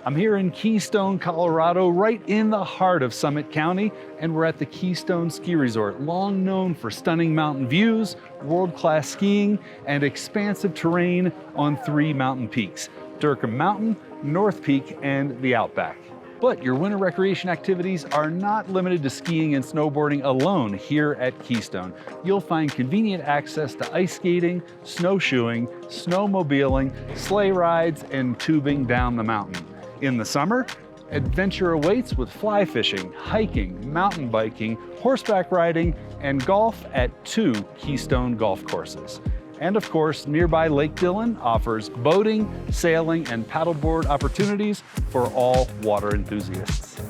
I'm here in Keystone, Colorado, right in the heart of Summit County, and we're at the Keystone Ski Resort, long known for stunning mountain views, world-class skiing, and expansive terrain on 3 mountain peaks: Durham Mountain, North Peak, and the Outback. But your winter recreation activities are not limited to skiing and snowboarding alone here at Keystone. You'll find convenient access to ice skating, snowshoeing, snowmobiling, sleigh rides, and tubing down the mountain. In the summer, adventure awaits with fly fishing, hiking, mountain biking, horseback riding, and golf at 2 Keystone golf courses. And of course, nearby Lake Dillon offers boating, sailing, and paddleboard opportunities for all water enthusiasts.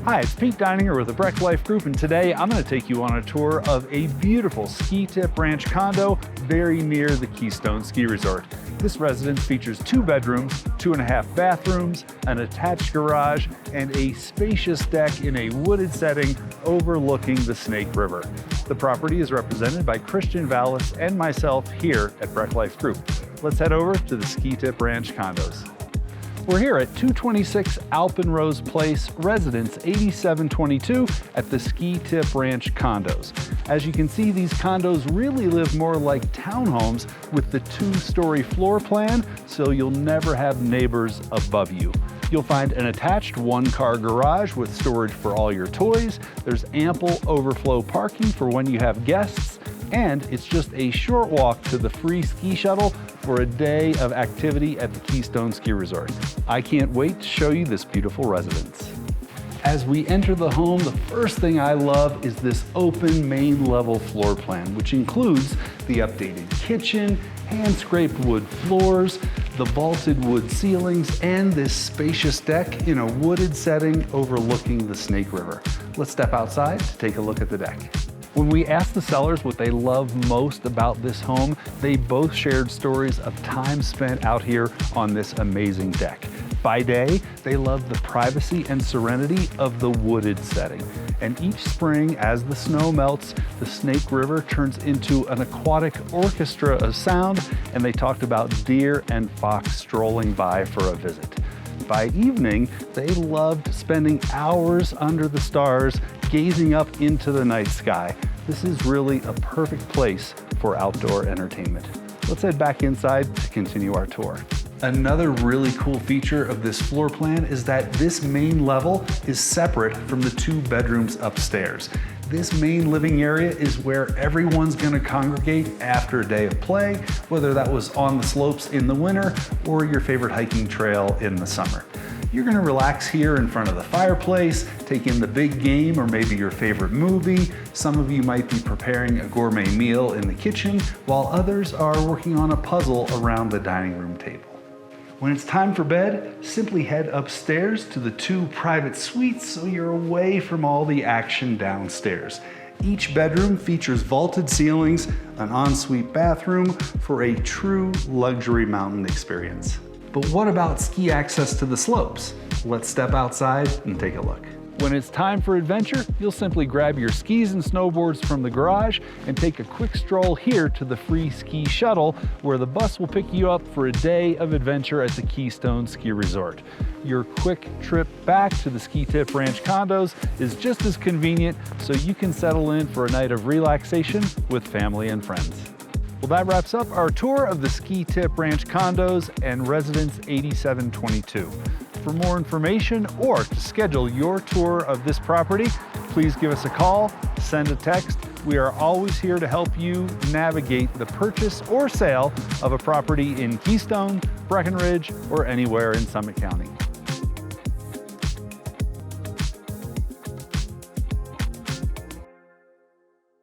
Hi, it's Pete Deininger with the Breck Life Group, and today I'm going to take you on a tour of a beautiful ski tip ranch condo very near the Keystone Ski Resort. This residence features 2 bedrooms, 2.5 bathrooms, an attached garage, and a spacious deck in a wooded setting overlooking the Snake River. The property is represented by Christian Vallis and myself here at Breck Life Group. Let's head over to the Ski Tip Ranch condos. We're here at 226 Alpenrose Place, Residence 8722 at the Ski Tip Ranch condos. As you can see, these condos really live more like townhomes with the 2-story floor plan, so you'll never have neighbors above you. You'll find an attached 1-car garage with storage for all your toys. There's ample overflow parking for when you have guests, and it's just a short walk to the free ski shuttle for a day of activity at the Keystone Ski Resort. I can't wait to show you this beautiful residence. As we enter the home, the first thing I love is this open main level floor plan, which includes the updated kitchen, hand-scraped wood floors, the vaulted wood ceilings, and this spacious deck in a wooded setting overlooking the Snake River. Let's step outside to take a look at the deck. When we asked the sellers what they love most about this home, they both shared stories of time spent out here on this amazing deck. By day, they love the privacy and serenity of the wooded setting. And each spring, as the snow melts, the Snake River turns into an aquatic orchestra of sound, and they talked about deer and fox strolling by for a visit. By evening, they loved spending hours under the stars, gazing up into the night sky. This is really a perfect place for outdoor entertainment. Let's head back inside to continue our tour. Another really cool feature of this floor plan is that this main level is separate from the 2 bedrooms upstairs. This main living area is where everyone's going to congregate after a day of play, whether that was on the slopes in the winter or your favorite hiking trail in the summer. You're going to relax here in front of the fireplace, take in the big game or maybe your favorite movie. Some of you might be preparing a gourmet meal in the kitchen, while others are working on a puzzle around the dining room table. When it's time for bed, simply head upstairs to the 2 private suites so you're away from all the action downstairs. Each bedroom features vaulted ceilings, an ensuite bathroom for a true luxury mountain experience. But what about ski access to the slopes? Let's step outside and take a look. When it's time for adventure, you'll simply grab your skis and snowboards from the garage and take a quick stroll here to the free ski shuttle, where the bus will pick you up for a day of adventure at the Keystone Ski Resort. Your quick trip back to the Ski Tip Ranch condos is just as convenient, so you can settle in for a night of relaxation with family and friends. Well, that wraps up our tour of the Ski Tip Ranch condos and Residence 8722. For more information or to schedule your tour of this property, please give us a call, send a text. We are always here to help you navigate the purchase or sale of a property in Keystone, Breckenridge, or anywhere in Summit County.